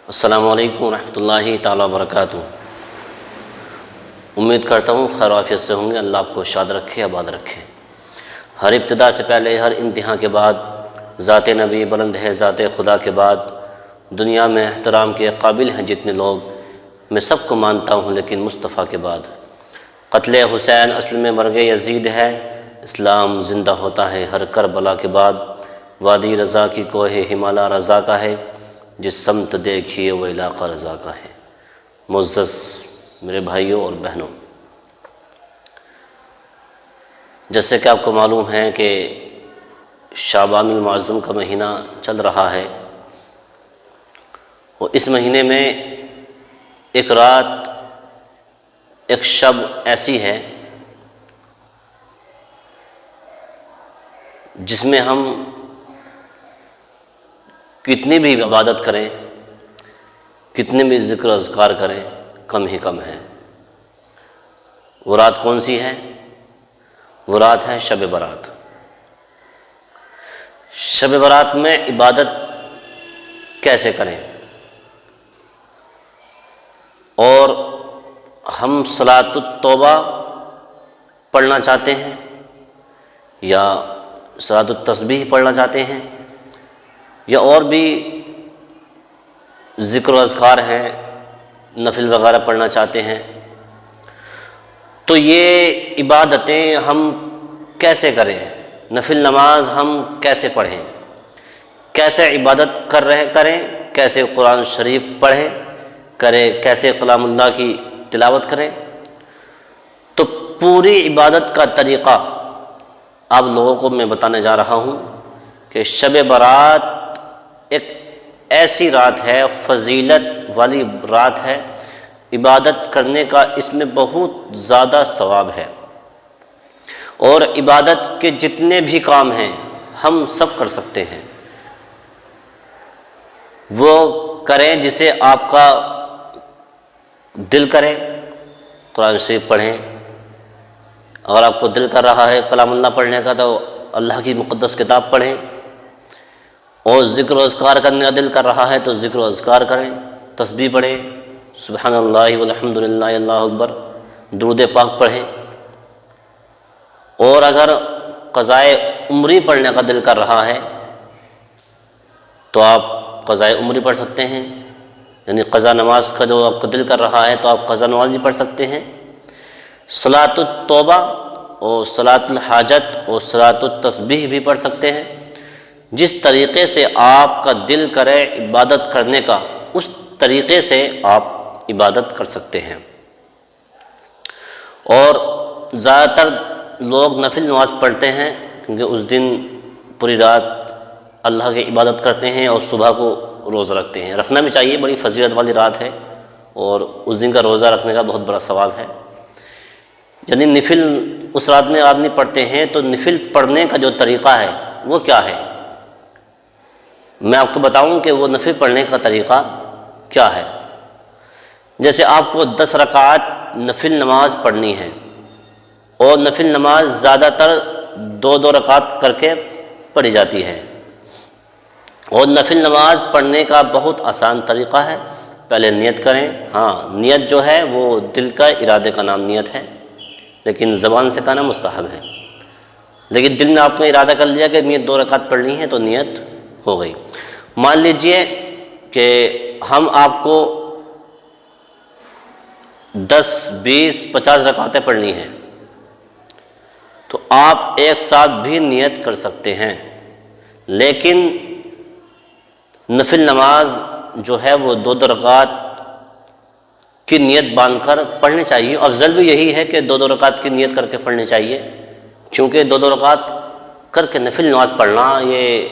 السلام علیکم ورحمۃ اللہ تعالیٰ وبرکاتہ۔ امید کرتا ہوں خیر و عافیت سے ہوں گے۔ اللہ آپ کو شاد رکھے، آباد رکھے۔ ہر ابتدا سے پہلے، ہر انتہا کے بعد ذات نبی بلند ہے، ذات خدا کے بعد دنیا میں احترام کے قابل ہیں جتنے لوگ، میں سب کو مانتا ہوں لیکن مصطفیٰ کے بعد۔ قتل حسین اصل میں مرگ یزید ہے، اسلام زندہ ہوتا ہے ہر کربلا کے بعد۔ وادی رضا کی کوہ ہمالا رضا کا ہے، جس سمت دیکھیے وہ علاقہ رضا کا ہے۔ معزز میرے بھائیوں اور بہنوں، جیسے کہ آپ کو معلوم ہے کہ شعبان المعظم کا مہینہ چل رہا ہے، اور اس مہینے میں ایک رات، ایک شب ایسی ہے جس میں ہم کتنی بھی عبادت کریں، کتنے بھی ذکر و اذکار کریں، کم ہی کم ہے۔ وہ رات کون سی ہے؟ وہ رات ہے شب برات۔ شب برات میں عبادت کیسے کریں؟ اور ہم صلاۃ التوبہ پڑھنا چاہتے ہیں یا صلاۃ التسبیح پڑھنا چاہتے ہیں، یا اور بھی ذکر و اذکار ہیں، نفل وغیرہ پڑھنا چاہتے ہیں، تو یہ عبادتیں ہم کیسے کریں؟ نفل نماز ہم کیسے پڑھیں؟ کیسے عبادت کریں؟ کیسے قرآن شریف پڑھیں کیسے کلام اللہ کی تلاوت کریں؟ تو پوری عبادت کا طریقہ آپ لوگوں کو میں بتانے جا رہا ہوں کہ شب برات ایک ایسی رات ہے، فضیلت والی رات ہے، عبادت کرنے کا اس میں بہت زیادہ ثواب ہے، اور عبادت کے جتنے بھی کام ہیں ہم سب کر سکتے ہیں۔ وہ کریں جسے آپ کا دل کرے، قرآن شریف پڑھیں۔ اگر آپ کو دل کر رہا ہے کلام اللہ پڑھنے کا تو اللہ کی مقدس کتاب پڑھیں، اور ذکر و اذکار کرنے کا دل کر رہا ہے تو ذکر و اذکار کریں، تسبیح پڑھیں، سبحان اللہ والحمد للہ اللہ اکبر، درود پاک پڑھیں۔ اور اگر قضائے عمری پڑھنے کا دل کر رہا ہے تو آپ قضائے عمری پڑھ سکتے ہیں، یعنی قضا نماز کا جو آپ کا دل کر رہا ہے تو آپ قضا نماز بھی پڑھ سکتے ہیں۔ صلاۃ التوبہ اور صلاۃ الحاجت اور صلاۃ التسبیح بھی پڑھ سکتے ہیں۔ جس طریقے سے آپ کا دل کرے عبادت کرنے کا، اس طریقے سے آپ عبادت کر سکتے ہیں۔ اور زیادہ تر لوگ نفل نماز پڑھتے ہیں کیونکہ اس دن پوری رات اللہ کی عبادت کرتے ہیں اور صبح کو روزہ رکھتے ہیں۔ رکھنا بھی چاہیے، بڑی فضیلت والی رات ہے، اور اس دن کا روزہ رکھنے کا بہت بڑا ثواب ہے۔ یعنی نفل اس رات میں آدمی پڑھتے ہیں، تو نفل پڑھنے کا جو طریقہ ہے وہ کیا ہے؟ میں آپ کو بتاؤں کہ وہ نفل پڑھنے کا طریقہ کیا ہے۔ جیسے آپ کو 10 رکعت نفل نماز پڑھنی ہے، اور نفل نماز زیادہ تر 2 رکعت کر کے پڑھی جاتی ہے، اور نفل نماز پڑھنے کا بہت آسان طریقہ ہے۔ پہلے نیت کریں۔ ہاں، نیت جو ہے وہ دل کا ارادے کا نام نیت ہے، لیکن زبان سے کہنا مستحب ہے۔ لیکن دل میں آپ نے ارادہ کر لیا کہ نیت 2 رکعت پڑھنی ہے تو نیت ہو گئی۔ مان لیجئے کہ ہم آپ کو 10 20 50 رکعتیں پڑھنی ہیں، تو آپ ایک ساتھ بھی نیت کر سکتے ہیں، لیکن نفل نماز جو ہے وہ 2 رکعت کی نیت باندھ کر پڑھنی چاہیے۔ افضل بھی یہی ہے کہ 2 رکعت کی نیت کر کے پڑھنی چاہیے، کیونکہ 2 رکعت کر کے نفل نماز پڑھنا یہ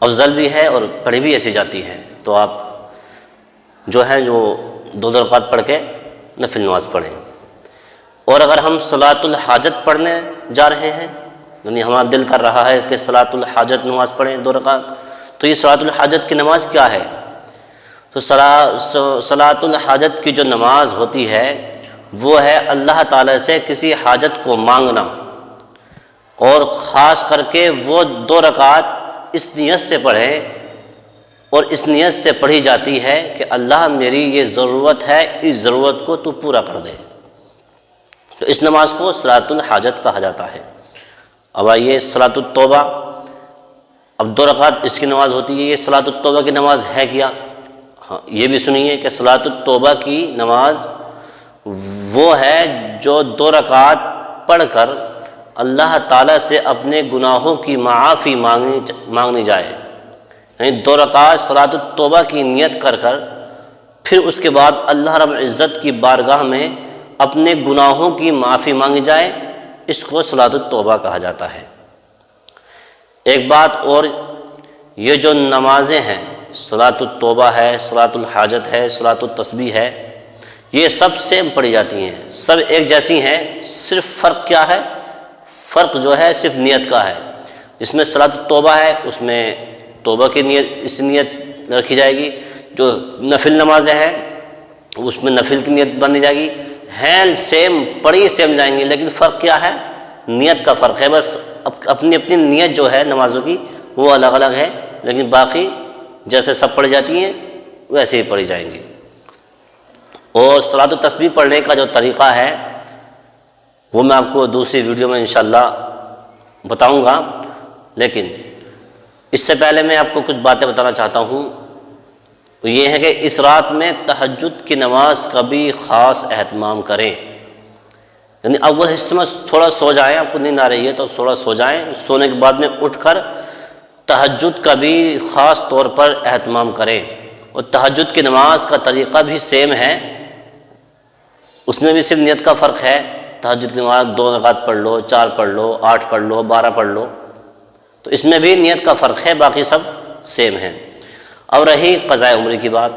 افضل بھی ہے اور پڑھی بھی ایسی جاتی ہے۔ تو آپ جو 2 رکعت پڑھ کے نفل نماز پڑھیں۔ اور اگر ہم صلاۃ الحاجت پڑھنے جا رہے ہیں، یعنی ہمارا دل کر رہا ہے کہ صلاۃ الحاجت نماز پڑھیں 2 رکعت، تو یہ صلاۃ الحاجت کی نماز کیا ہے؟ تو صلاۃ الحاجت کی جو نماز ہوتی ہے وہ ہے اللہ تعالی سے کسی حاجت کو مانگنا، اور خاص کر کے وہ 2 رکعت اس نیت سے پڑھیں اور اس نیت سے پڑھی جاتی ہے کہ اللہ میری یہ ضرورت ہے، اس ضرورت کو تو پورا کر دے۔ تو اس نماز کو صلاۃ الحاجت کہا جاتا ہے۔ اب آئیے صلاۃ التوبہ، اب 2 رکعت اس کی نماز ہوتی ہے، یہ صلاۃ التوبہ کی نماز ہے کیا؟ ہاں یہ بھی سنیے کہ صلاۃ التوبہ کی نماز وہ ہے جو 2 رکعت پڑھ کر اللہ تعالیٰ سے اپنے گناہوں کی معافی مانگنی جائے، یعنی 2 رکعت صلاۃ التوبہ کی نیت کر کر پھر اس کے بعد اللہ رب العزت کی بارگاہ میں اپنے گناہوں کی معافی مانگی جائے، اس کو صلاۃ التوبہ کہا جاتا ہے۔ ایک بات اور، یہ جو نمازیں ہیں، صلاۃ التوبہ ہے، صلاۃ الحاجت ہے، صلاۃ التسبیح ہے، یہ سب سیم پڑھی جاتی ہیں، سب ایک جیسی ہیں، صرف فرق کیا ہے؟ فرق جو ہے صرف نیت کا ہے۔ جس میں صلاۃ التوبہ ہے اس میں توبہ کی نیت، اس نیت رکھی جائے گی، جو نفل نمازیں ہیں اس میں نفل کی نیت بنی جائے گی، ہیں سیم، پڑھی سیم جائیں گی، لیکن فرق کیا ہے؟ نیت کا فرق ہے، بس اپنی اپنی نیت جو ہے نمازوں کی وہ الگ الگ ہے، لیکن باقی جیسے سب پڑھی جاتی ہیں ویسے ہی پڑھی جائیں گی۔ اور صلاۃ التسبیح پڑھنے کا جو طریقہ ہے وہ میں آپ کو دوسری ویڈیو میں انشاءاللہ بتاؤں گا، لیکن اس سے پہلے میں آپ کو کچھ باتیں بتانا چاہتا ہوں۔ یہ ہے کہ اس رات میں تہجد کی نماز کا بھی خاص اہتمام کریں، یعنی اول حصے میں تھوڑا سو جائیں، آپ کو نیند آ رہی ہے تو تھوڑا سو جائیں، سونے کے بعد میں اٹھ کر تہجد کا بھی خاص طور پر اہتمام کریں۔ اور تہجد کی نماز کا طریقہ بھی سیم ہے، اس میں بھی صرف نیت کا فرق ہے۔ تہجد کی نماز 2 رکعت پڑھ لو، 4 پڑھ لو، 8 پڑھ لو، 12 پڑھ لو، تو اس میں بھی نیت کا فرق ہے، باقی سب سیم ہیں۔ اب رہی قضاء عمری کی بات،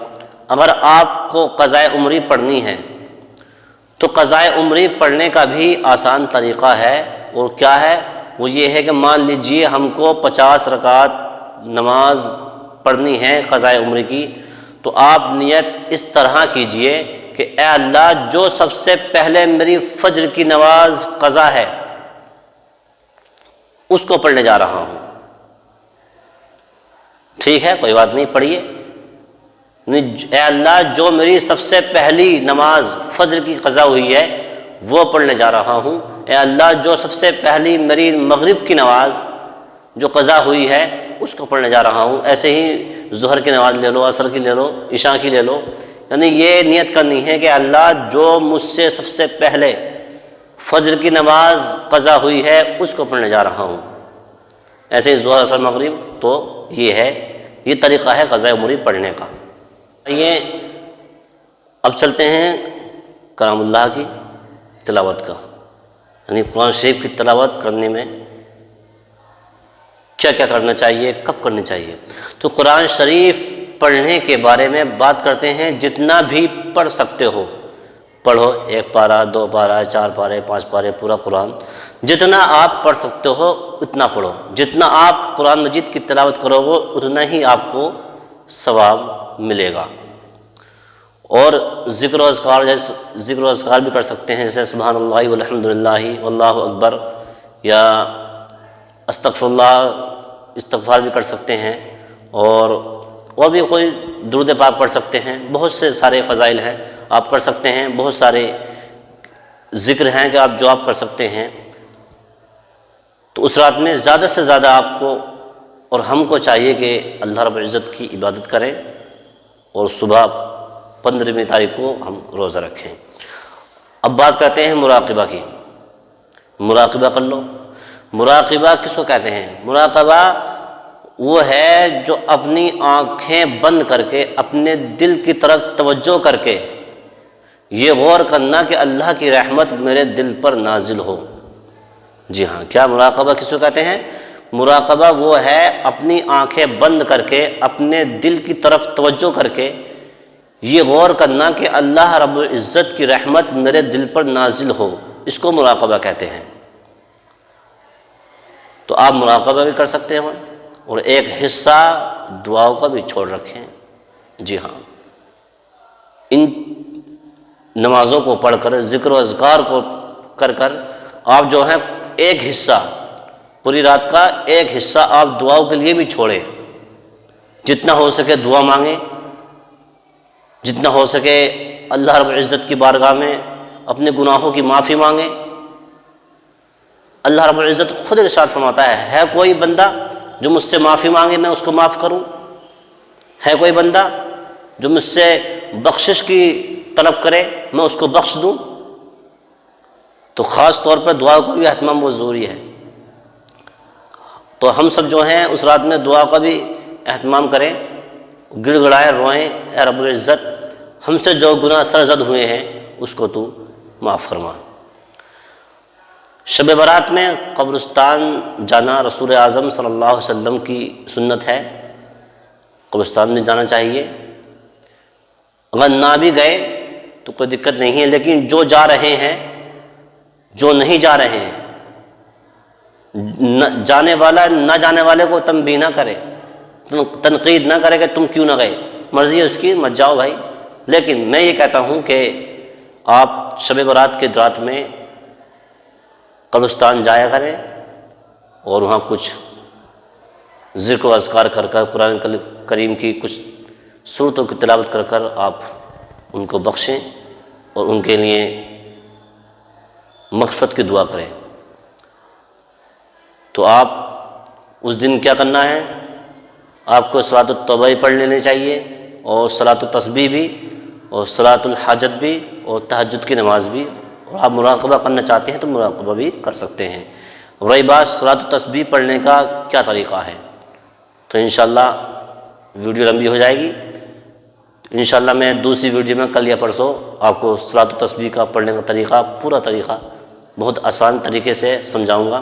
اگر آپ کو قضاء عمری پڑھنی ہے تو قضاء عمری پڑھنے کا بھی آسان طریقہ ہے، اور کیا ہے؟ وہ یہ ہے کہ مان لیجئے ہم کو 50 رکعت نماز پڑھنی ہے قضاء عمری کی، تو آپ نیت اس طرح کیجئے کہ اے اللہ جو سب سے پہلے میری فجر کی نماز قضا ہے اس کو پڑھنے جا رہا ہوں۔ ٹھیک ہے، کوئی بات نہیں، پڑھیے۔ اے اللہ جو میری سب سے پہلی نماز فجر کی قضا ہوئی ہے وہ پڑھنے جا رہا ہوں۔ اے اللہ جو سب سے پہلی میری مغرب کی نماز جو قضا ہوئی ہے اس کو پڑھنے جا رہا ہوں۔ ایسے ہی ظہر کی نماز لے لو، عصر کی لے لو، عشاء کی لے لو، یعنی یہ نیت کرنی ہے کہ اللہ جو مجھ سے سب سے پہلے فجر کی نماز قضا ہوئی ہے اس کو پڑھنے جا رہا ہوں۔ ایسے ہی ظہر، عصر، مغرب، تو یہ طریقہ ہے قضاء عمری پڑھنے کا۔ یہ اب چلتے ہیں کلام اللہ کی تلاوت کا، یعنی قرآن شریف کی تلاوت کرنے میں کیا کیا کرنا چاہیے، کب کرنی چاہیے۔ تو قرآن شریف پڑھنے کے بارے میں بات کرتے ہیں، جتنا بھی پڑھ سکتے ہو پڑھو، 1 پارہ، 2 پارہ، 4 پارے، 5 پارے، پورا قرآن جتنا آپ پڑھ سکتے ہو اتنا پڑھو۔ جتنا آپ قرآن مجید کی تلاوت کرو گے اتنا ہی آپ کو ثواب ملے گا۔ اور ذکر و اذکار بھی کر سکتے ہیں، جیسے سبحان اللہ والحمد للہ واللہ اکبر، یا استغفر اللہ، استغفار بھی کر سکتے ہیں، اور بھی کوئی درود پاک پڑھ سکتے ہیں۔ بہت سے سارے فضائل ہیں آپ کر سکتے ہیں، بہت سارے ذکر ہیں کہ جو آپ کر سکتے ہیں۔ تو اس رات میں زیادہ سے زیادہ آپ کو اور ہم کو چاہیے کہ اللہ رب العزت کی عبادت کریں، اور صبح 15ویں تاریخ کو ہم روزہ رکھیں۔ اب بات کرتے ہیں مراقبہ کی۔ مراقبہ کر لو۔ مراقبہ کس کو کہتے ہیں؟ مراقبہ وہ ہے جو اپنی آنکھیں بند کر کے اپنے دل کی طرف توجہ کر کے یہ غور کرنا کہ اللہ کی رحمت میرے دل پر نازل ہو۔ جی ہاں، کیا مراقبہ کس کو کہتے ہیں؟ مراقبہ وہ ہے اپنی آنکھیں بند کر کے اپنے دل کی طرف توجہ کر کے یہ غور کرنا کہ اللہ رب العزت کی رحمت میرے دل پر نازل ہو، اس کو مراقبہ کہتے ہیں۔ تو آپ مراقبہ بھی کر سکتے ہیں، اور ایک حصہ دعاؤں کا بھی چھوڑ رکھیں۔ جی ہاں، ان نمازوں کو پڑھ کر، ذکر و اذکار کو کر آپ جو ہیں ایک حصہ، پوری رات کا ایک حصہ آپ دعاؤں کے لیے بھی چھوڑیں، جتنا ہو سکے دعا مانگیں، جتنا ہو سکے اللہ رب العزت کی بارگاہ میں اپنے گناہوں کی معافی مانگیں۔ اللہ رب العزت خود ارشاد فرماتا ہے کوئی بندہ جو مجھ سے معافی مانگے میں اس کو معاف کروں، ہے کوئی بندہ جو مجھ سے بخشش کی طلب کرے میں اس کو بخش دوں۔ تو خاص طور پر دعا کا بھی اہتمام بہت ضروری ہے۔ تو ہم سب جو ہیں اس رات میں دعا کا بھی اہتمام کریں، گڑ گڑائیں، روئیں، اے رب العزت ہم سے جو گناہ سرزد ہوئے ہیں اس کو تو معاف فرما۔ شب برات میں قبرستان جانا رسول اعظم صلی اللہ علیہ وسلم کی سنت ہے، قبرستان میں جانا چاہیے۔ اگر نہ بھی گئے تو کوئی دقت نہیں ہے، لیکن جو جا رہے ہیں، جو نہیں جا رہے ہیں، جانے والا نہ جانے والے کو تنبیہ نہ کرے، تنقید نہ کرے کہ تم کیوں نہ گئے، مرضی ہے اس کی، مت جاؤ بھائی۔ لیکن میں یہ کہتا ہوں کہ آپ شب برات کے رات میں قبرستان جایا کریں اور وہاں کچھ ذکر و اذکار کر کر، قرآن کریم کی کچھ سورتوں کی تلاوت کر کر آپ ان کو بخشیں اور ان کے لیے مغفرت کی دعا کریں۔ تو آپ اس دن کیا کرنا ہے، آپ کو صلاۃ التوبہ بھی پڑھ لینی چاہیے، اور صلاۃ التسبیح بھی، اور صلاۃ الحاجت بھی، اور تہجد کی نماز بھی، اور آپ مراقبہ کرنا چاہتے ہیں تو مراقبہ بھی کر سکتے ہیں۔ اور رہی بات صلاۃ التسبیح پڑھنے کا کیا طریقہ ہے، تو انشاءاللہ ویڈیو لمبی ہو جائے گی، انشاءاللہ میں دوسری ویڈیو میں کل یا پرسوں آپ کو صلاۃ التسبیح کا پڑھنے کا طریقہ، پورا طریقہ بہت آسان طریقے سے سمجھاؤں گا۔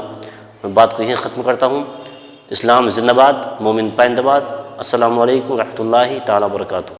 میں بات کو یہیں ختم کرتا ہوں۔ اسلام زندہ باد، مومن پائندہ باد۔ السلام علیکم ورحمۃ اللہ تعالیٰ وبرکاتہ۔